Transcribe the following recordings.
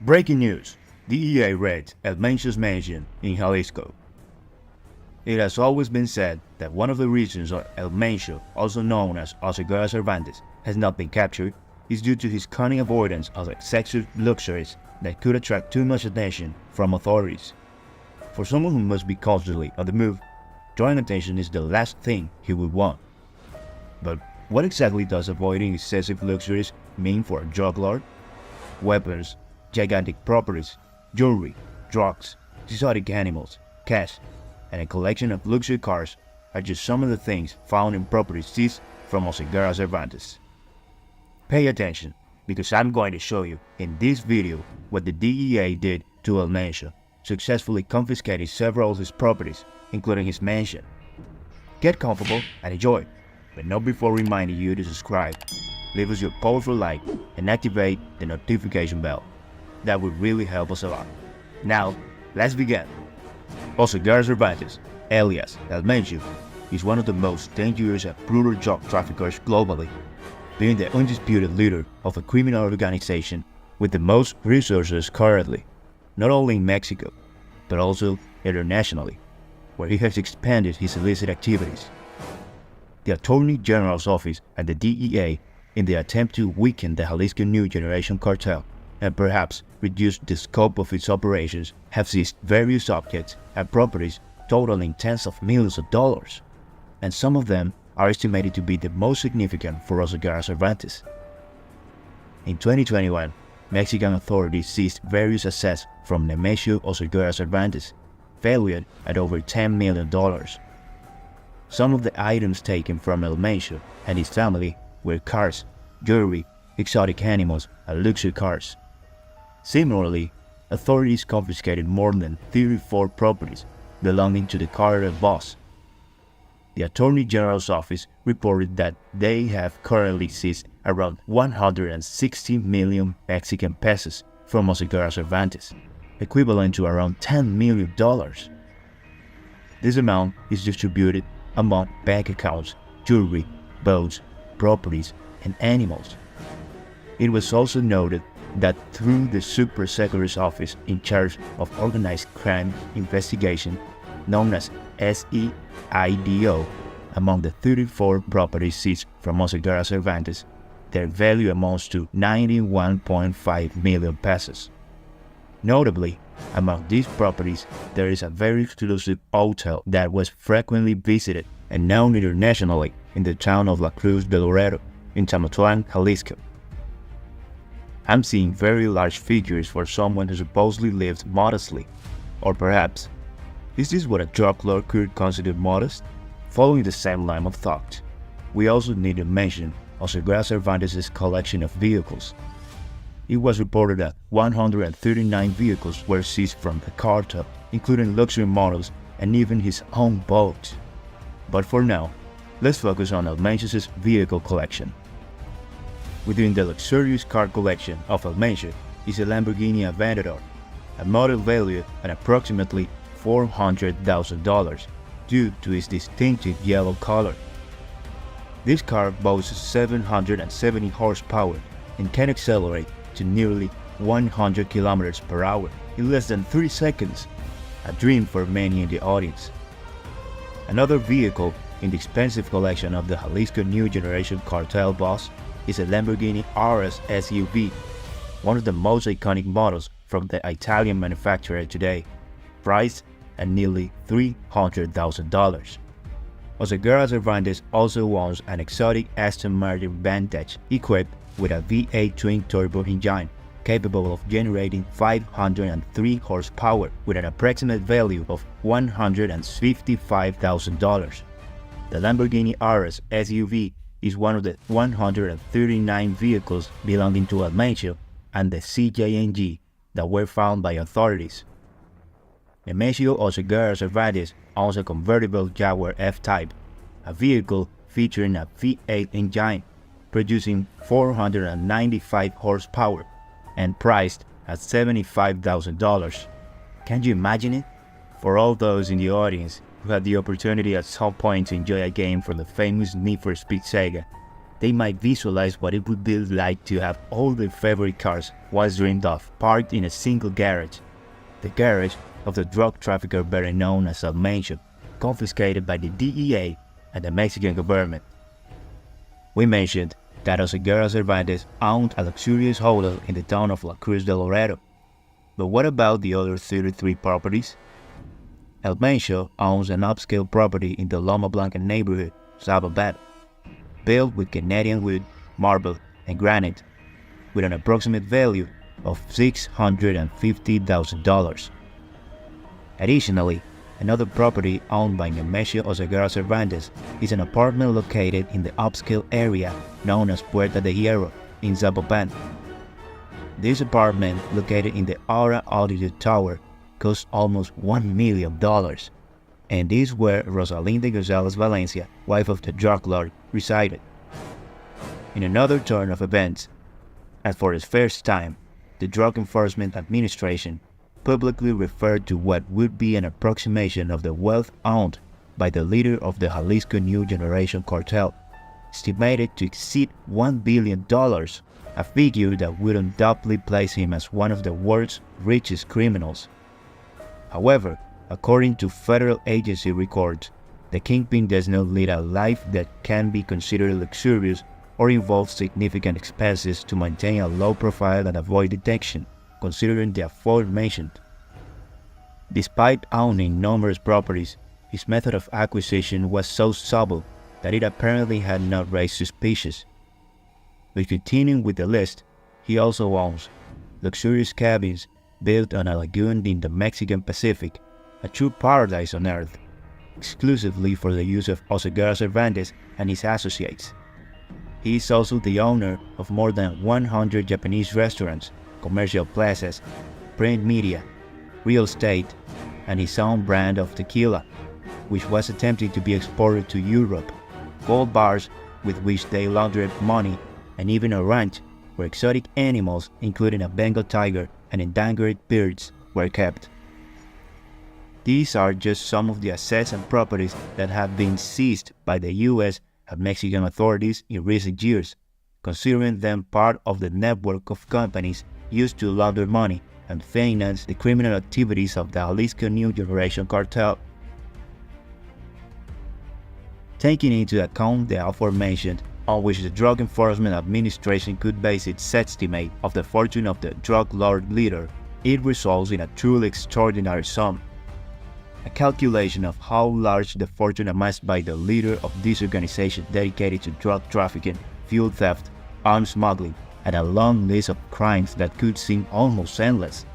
Breaking news: DEA raids at Mencho's mansion in Jalisco. It has always been said that one of the reasons El Mencho, also known as Oseguera Cervantes, has not been captured is due to his cunning avoidance of excessive luxuries that could attract too much attention from authorities. For someone who must be constantly on the move, drawing attention is the last thing he would want. But what exactly does avoiding excessive luxuries mean for a drug lord? Weapons, gigantic properties, jewelry, drugs, exotic animals, cash, and a collection of luxury cars are just some of the things found in properties seized from Oseguera Cervantes. Pay attention, because I'm going to show you in this video what the DEA did to El Mencho, successfully confiscating several of his properties, including his mansion. Get comfortable and enjoy, but not before reminding you to subscribe, leave us your powerful like, and activate the notification bell. That would really help us a lot. Now, let's begin. Oseguera Cervantes, alias El Mencho, is one of the most dangerous and brutal drug traffickers globally, being the undisputed leader of a criminal organization with the most resources currently, not only in Mexico, but also internationally, where he has expanded his illicit activities. The Attorney General's office and the DEA, in the attempt to weaken the Jalisco New Generation Cartel and perhaps reduce the scope of its operations, have seized various objects and properties totaling tens of millions of dollars, and some of them are estimated to be the most significant for Oseguera Cervantes. In 2021, Mexican authorities seized various assets from Nemesio Oseguera Cervantes, valued at over $10 million. Some of the items taken from El Mencho and his family were cars, jewelry, exotic animals, and luxury cars. Similarly, authorities confiscated more than 34 properties belonging to the cartel boss. The Attorney General's office reported that they have currently seized around 160 million Mexican pesos from Oseguera Cervantes, equivalent to around $10 million. This amount is distributed among bank accounts, jewelry, boats, properties, and animals. It was also noted that through the Supersecretary's office in charge of organized crime investigation, known as SEIDO, among the 34 properties seized from Oseguera Cervantes, their value amounts to 91.5 million pesos. Notably, among these properties, there is a very exclusive hotel that was frequently visited and known internationally in the town of La Cruz del Laredo in Tamaulipas, Jalisco. I'm seeing very large figures for someone who supposedly lives modestly. Or perhaps, is this what a drug lord could consider modest? Following the same line of thought, we also need to mention Oseguera Cervantes' collection of vehicles. It was reported that 139 vehicles were seized from the cartel, including luxury models and even his own boat. But for now, let's focus on El Mencho's vehicle collection. Within the luxurious car collection of El Mencho is a Lamborghini Aventador, a model valued at approximately $400,000 due to its distinctive yellow color. This car boasts 770 horsepower and can accelerate to nearly 100 kilometers per hour in less than 3 seconds, a dream for many in the audience. Another vehicle in the expensive collection of the Jalisco New Generation Cartel boss is a Lamborghini RS SUV, one of the most iconic models from the Italian manufacturer today, priced at nearly $300,000. Oseguera Cervantes also owns an exotic Aston Martin Vantage equipped with a V8 twin-turbo engine, capable of generating 503 horsepower with an approximate value of $155,000. The Lamborghini RS SUV is one of the 139 vehicles belonging to El Mencho and the CJNG that were found by authorities. Nemesio Oseguera Cervantes owns a convertible Jaguar F-Type, a vehicle featuring a V8 engine, producing 495 horsepower and priced at $75,000. Can you imagine it? For all those in the audience who had the opportunity at some point to enjoy a game from the famous Need for Speed saga, they might visualize what it would be like to have all their favorite cars once dreamed of parked in a single garage. The garage of the drug trafficker better known as El Mencho, confiscated by the DEA and the Mexican government. We mentioned that Oseguera Cervantes owned a luxurious hotel in the town of La Cruz de Laredo. But what about the other 33 properties? El Mencho owns an upscale property in the Loma Blanca neighborhood, Zapopan, built with Canadian wood, marble, and granite, with an approximate value of $650,000. Additionally, another property owned by Nemesio Oseguera Cervantes is an apartment located in the upscale area known as Puerta de Hierro in Zapopan. This apartment, located in the Aura Altitude Tower, cost almost $1 million, and this is where Rosalinda Gonzalez Valencia, wife of the drug lord, resided. In another turn of events, and for the first time, the Drug Enforcement Administration publicly referred to what would be an approximation of the wealth owned by the leader of the Jalisco New Generation Cartel, estimated to exceed $1 billion, a figure that would undoubtedly place him as one of the world's richest criminals. However, according to federal agency records, the kingpin does not lead a life that can be considered luxurious or involves significant expenses to maintain a low profile and avoid detection, considering the aforementioned. Despite owning numerous properties, his method of acquisition was so subtle that it apparently had not raised suspicions. But continuing with the list, he also owns luxurious cabins built on a lagoon in the Mexican Pacific, a true paradise on earth, exclusively for the use of Oseguera Cervantes and his associates. He is also the owner of more than 100 Japanese restaurants, commercial plazas, print media, real estate, and his own brand of tequila, which was attempting to be exported to Europe, gold bars with which they laundered money, and even a ranch where exotic animals, including a Bengal tiger and endangered birds, were kept. These are just some of the assets and properties that have been seized by the US and Mexican authorities in recent years, considering them part of the network of companies used to launder money and finance the criminal activities of the Jalisco New Generation Cartel. Taking into account the aforementioned, on which the Drug Enforcement Administration could base its estimate of the fortune of the drug lord leader, it results in a truly extraordinary sum. A calculation of how large the fortune amassed by the leader of this organization dedicated to drug trafficking, fuel theft, arms smuggling, and a long list of crimes that could seem almost endless.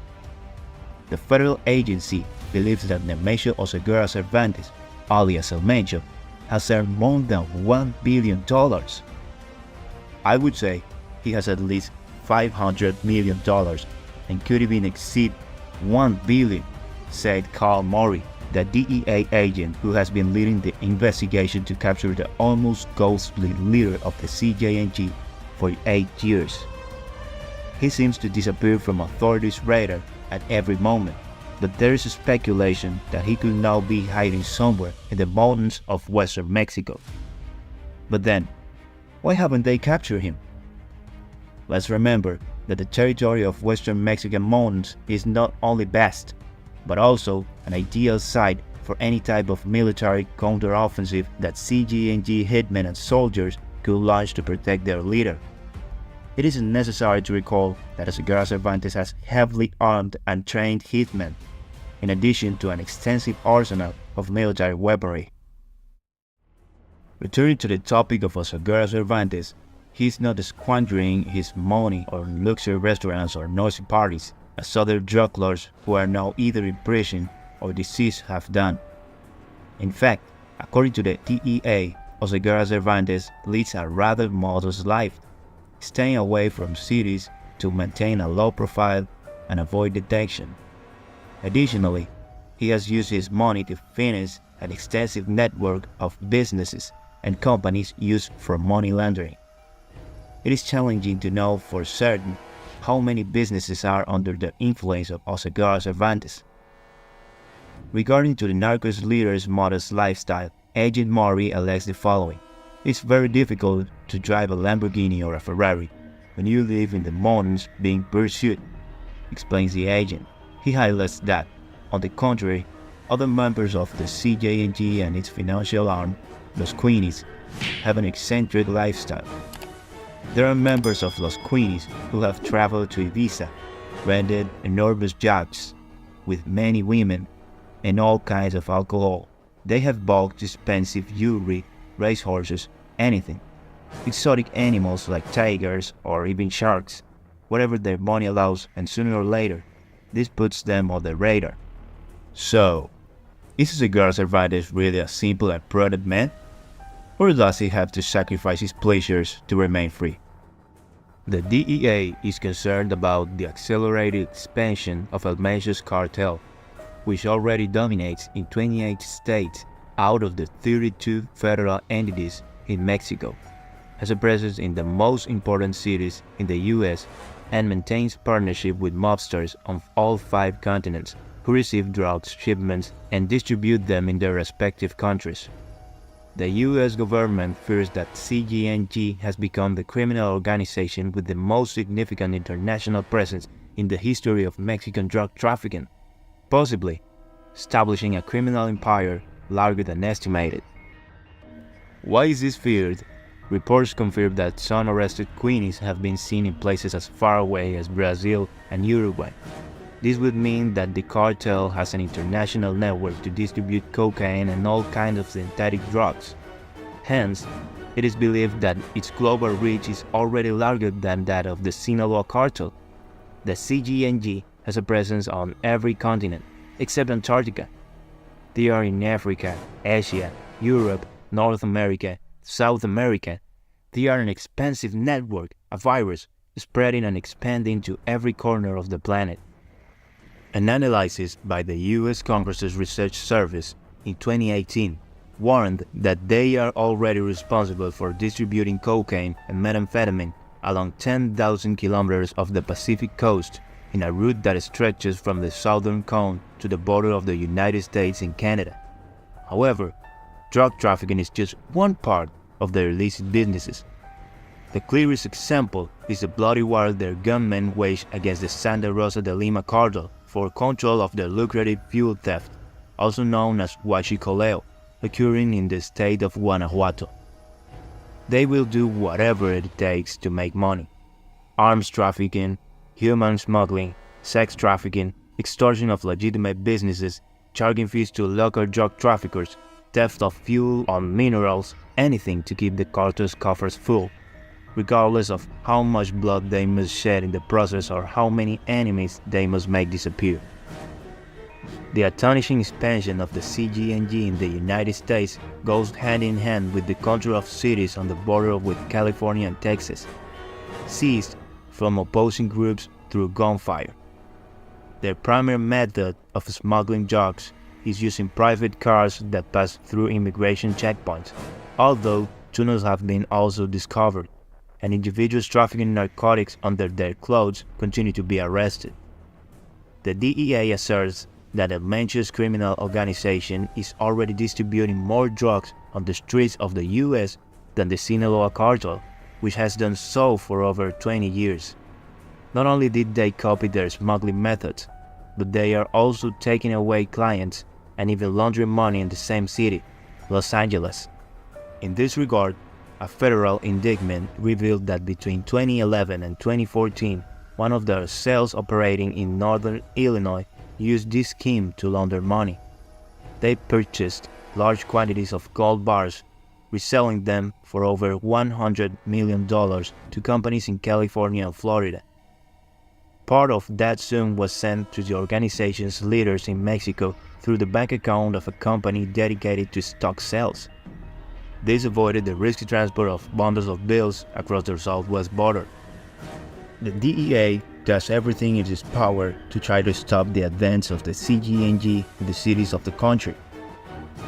The federal agency believes that Nemesio Oseguera Cervantes, alias El Mencho, has earned more than $1 billion. I would say he has at least $500 million and could even exceed $1 billion, said Carl Murray, the DEA agent who has been leading the investigation to capture the almost ghostly leader of the CJNG for 8 years. He seems to disappear from authorities' radar at every moment, but there is speculation that he could now be hiding somewhere in the mountains of western Mexico. But then, why haven't they captured him? Let's remember that the territory of western Mexican mountains is not only vast, but also an ideal site for any type of military counteroffensive that CJNG hitmen and soldiers could launch to protect their leader. It isn't necessary to recall that Oseguera Cervantes has heavily armed and trained hitmen, in addition to an extensive arsenal of military weaponry. Returning to the topic of Oseguera Cervantes, he is not squandering his money on luxury restaurants or noisy parties, as other drug lords who are now either in prison or deceased have done. In fact, according to the DEA, Oseguera Cervantes leads a rather modest life, staying away from cities to maintain a low profile and avoid detection. Additionally, he has used his money to finance an extensive network of businesses and companies used for money laundering. It is challenging to know for certain how many businesses are under the influence of Oseguera Cervantes. Regarding to the Narcos leader's modest lifestyle, Agent Murray alleges the following. It's very difficult to drive a Lamborghini or a Ferrari when you live in the mountains being pursued, explains the agent. He highlights that, on the contrary, other members of the CJNG and its financial arm, Los Queenies, have an eccentric lifestyle. There are members of Los Queenies who have traveled to Ibiza, rented enormous yachts with many women and all kinds of alcohol. They have bought expensive jewelry, racehorses, anything. Exotic animals like tigers or even sharks, whatever their money allows, and sooner or later, this puts them on the radar. So, is Oseguera Cervantes really a simple and prudent man? Or does he have to sacrifice his pleasures to remain free? The DEA is concerned about the accelerated expansion of Mencho's cartel, which already dominates in 28 states out of the 32 federal entities in Mexico, has a presence in the most important cities in the US, and maintains partnership with mobsters on all 5 continents who receive drugs shipments and distribute them in their respective countries. The US government fears that CJNG has become the criminal organization with the most significant international presence in the history of Mexican drug trafficking, possibly establishing a criminal empire larger than estimated. Why is this feared? Reports confirm that some arrested Queenies have been seen in places as far away as Brazil and Uruguay. This would mean that the cartel has an international network to distribute cocaine and all kinds of synthetic drugs. Hence, it is believed that its global reach is already larger than that of the Sinaloa cartel. The CJNG has a presence on every continent, except Antarctica. They are in Africa, Asia, Europe, North America, South America. They are an expansive network, a virus, spreading and expanding to every corner of the planet. An analysis by the US Congress's Research Service in 2018 warned that they are already responsible for distributing cocaine and methamphetamine along 10,000 kilometers of the Pacific coast in a route that stretches from the southern cone to the border of the United States and Canada. However, drug trafficking is just one part of their illicit businesses. The clearest example is the bloody war their gunmen wage against the Santa Rosa de Lima cartel for control of their lucrative fuel theft, also known as huachicoleo, occurring in the state of Guanajuato. They will do whatever it takes to make money. Arms trafficking, human smuggling, sex trafficking, extortion of legitimate businesses, charging fees to local drug traffickers, theft of fuel or minerals, anything to keep the cartel's coffers full, regardless of how much blood they must shed in the process or how many enemies they must make disappear. The astonishing expansion of the CJNG in the United States goes hand in hand with the control of cities on the border with California and Texas, seized from opposing groups through gunfire. Their primary method of smuggling drugs is using private cars that pass through immigration checkpoints, although tunnels have been also discovered, and individuals trafficking narcotics under their clothes continue to be arrested. The DEA asserts that the Mencho's criminal organization is already distributing more drugs on the streets of the US than the Sinaloa cartel, which has done so for over 20 years. Not only did they copy their smuggling methods, but they are also taking away clients and even laundering money in the same city, Los Angeles. In this regard, a federal indictment revealed that between 2011 and 2014, one of their cells operating in northern Illinois used this scheme to launder money. They purchased large quantities of gold bars, reselling them for over $100 million to companies in California and Florida. Part of that sum was sent to the organization's leaders in Mexico through the bank account of a company dedicated to stock sales. This avoided the risky transport of bundles of bills across the southwest border. The DEA does everything in its power to try to stop the advance of the CJNG in the cities of the country.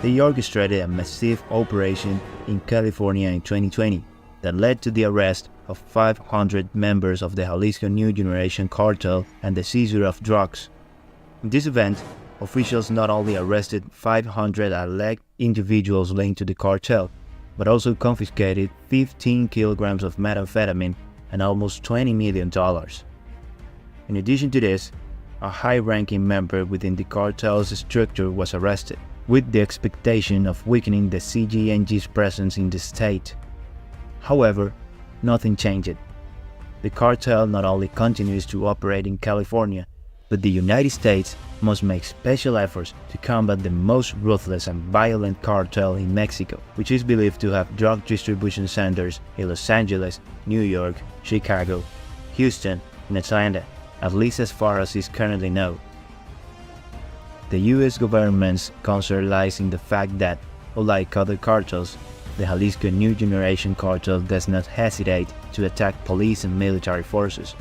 They orchestrated a massive operation in California in 2020 that led to the arrest of 500 members of the Jalisco New Generation Cartel and the seizure of drugs. In this event, officials not only arrested 500 alleged individuals linked to the cartel, but also confiscated 15 kilograms of methamphetamine and almost $20 million. In addition to this, a high-ranking member within the cartel's structure was arrested, with the expectation of weakening the CJNG's presence in the state. However, nothing changed. The cartel not only continues to operate in California, but the United States must make special efforts to combat the most ruthless and violent cartel in Mexico, which is believed to have drug distribution centers in Los Angeles, New York, Chicago, Houston, and Atlanta, at least as far as is currently known. The US government's concern lies in the fact that, unlike other cartels, the Jalisco New Generation Cartel does not hesitate to attack police and military forces.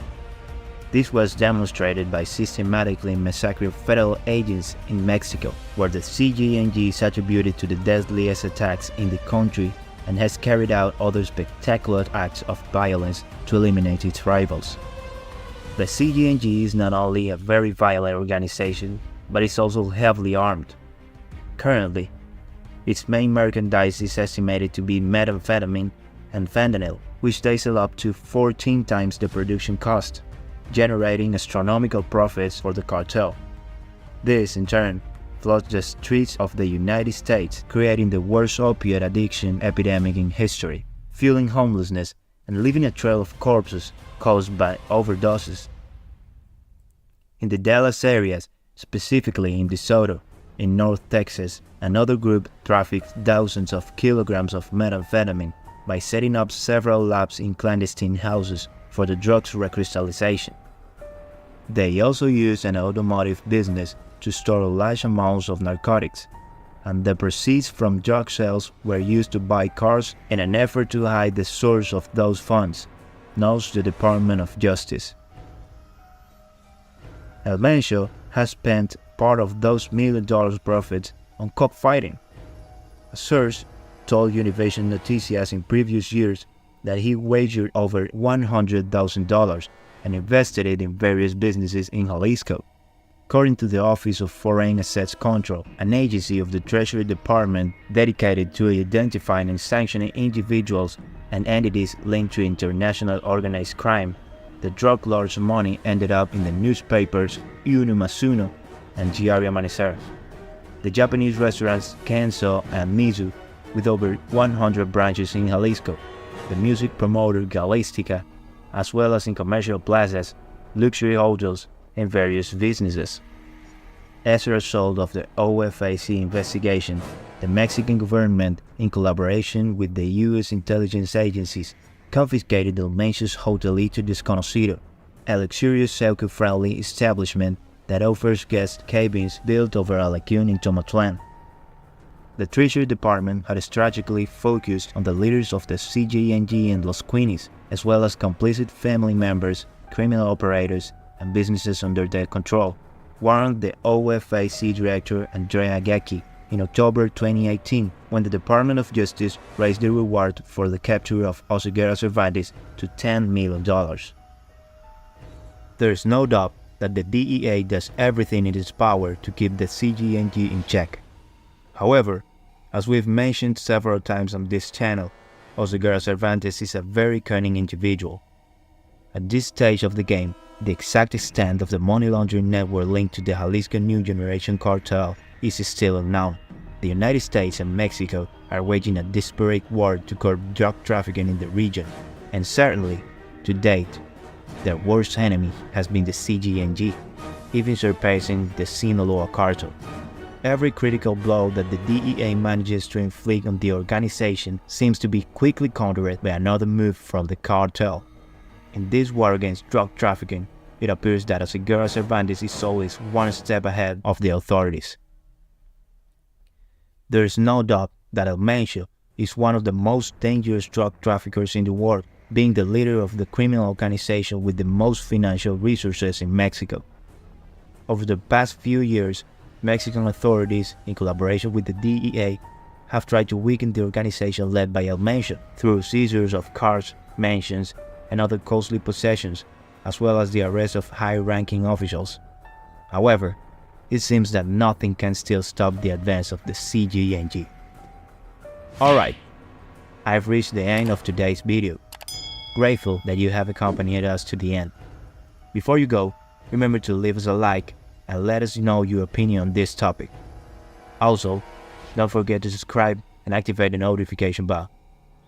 This was demonstrated by systematically massacring federal agents in Mexico, where the CJNG is attributed to the deadliest attacks in the country and has carried out other spectacular acts of violence to eliminate its rivals. The CJNG is not only a very violent organization, but is also heavily armed. Currently, its main merchandise is estimated to be methamphetamine and fentanyl, which they sell up to 14 times the production cost, generating astronomical profits for the cartel. This, in turn, floods the streets of the United States, creating the worst opiate addiction epidemic in history, fueling homelessness and leaving a trail of corpses caused by overdoses. In the Dallas areas, specifically in DeSoto, in North Texas, another group trafficked thousands of kilograms of methamphetamine by setting up several labs in clandestine houses for the drug's recrystallization. They also used an automotive business to store large amounts of narcotics, and the proceeds from drug sales were used to buy cars in an effort to hide the source of those funds, knows the Department of Justice. El Mencho has spent part of those $1 million profits on cockfighting. A source told Univision Noticias in previous years that he wagered over $100,000 and invested it in various businesses in Jalisco. According to the Office of Foreign Assets Control, an agency of the Treasury Department dedicated to identifying and sanctioning individuals and entities linked to international organized crime, the drug lord's money ended up in the newspapers Uno Mas Uno and Diario Amanecer, the Japanese restaurants Kenso and Mizu, with over 100 branches in Jalisco, the music promoter Galística, as well as in commercial plazas, luxury hotels, and various businesses. As a result of the OFAC investigation, the Mexican government, in collaboration with the U.S. intelligence agencies, confiscated El Mencho's Hotelito Desconocido, a luxurious eco-friendly establishment that offers guest cabins built over a lagoon in Tomatlan. The Treasury Department had strategically focused on the leaders of the CJNG and Los Queenies, as well as complicit family members, criminal operators, and businesses under their control, warned the OFAC Director Andrea Gecki in October 2018, when the Department of Justice raised the reward for the capture of Oseguera Cervantes to $10 million. There is no doubt that the DEA does everything in its power to keep the CJNG in check. However, as we've mentioned several times on this channel, Oseguera Cervantes is a very cunning individual. At this stage of the game, the exact extent of the money laundering network linked to the Jalisco New Generation Cartel is still unknown. The United States and Mexico are waging a desperate war to curb drug trafficking in the region, and certainly, to date, their worst enemy has been the CJNG, even surpassing the Sinaloa cartel. Every critical blow that the DEA manages to inflict on the organization seems to be quickly countered by another move from the cartel. In this war against drug trafficking, it appears that Oseguera Cervantes is always one step ahead of the authorities. There is no doubt that El Mencho is one of the most dangerous drug traffickers in the world, being the leader of the criminal organization with the most financial resources in Mexico. Over the past few years, Mexican authorities, in collaboration with the DEA, have tried to weaken the organization led by El Mencho through seizures of cars, mansions, and other costly possessions, as well as the arrest of high-ranking officials. However, it seems that nothing can still stop the advance of the CJNG. Alright, I've reached the end of today's video. Grateful that you have accompanied us to the end. Before you go, remember to leave us a like and let us know your opinion on this topic. Also, don't forget to subscribe and activate the notification bell.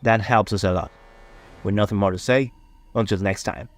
That helps us a lot. With nothing more to say, until next time.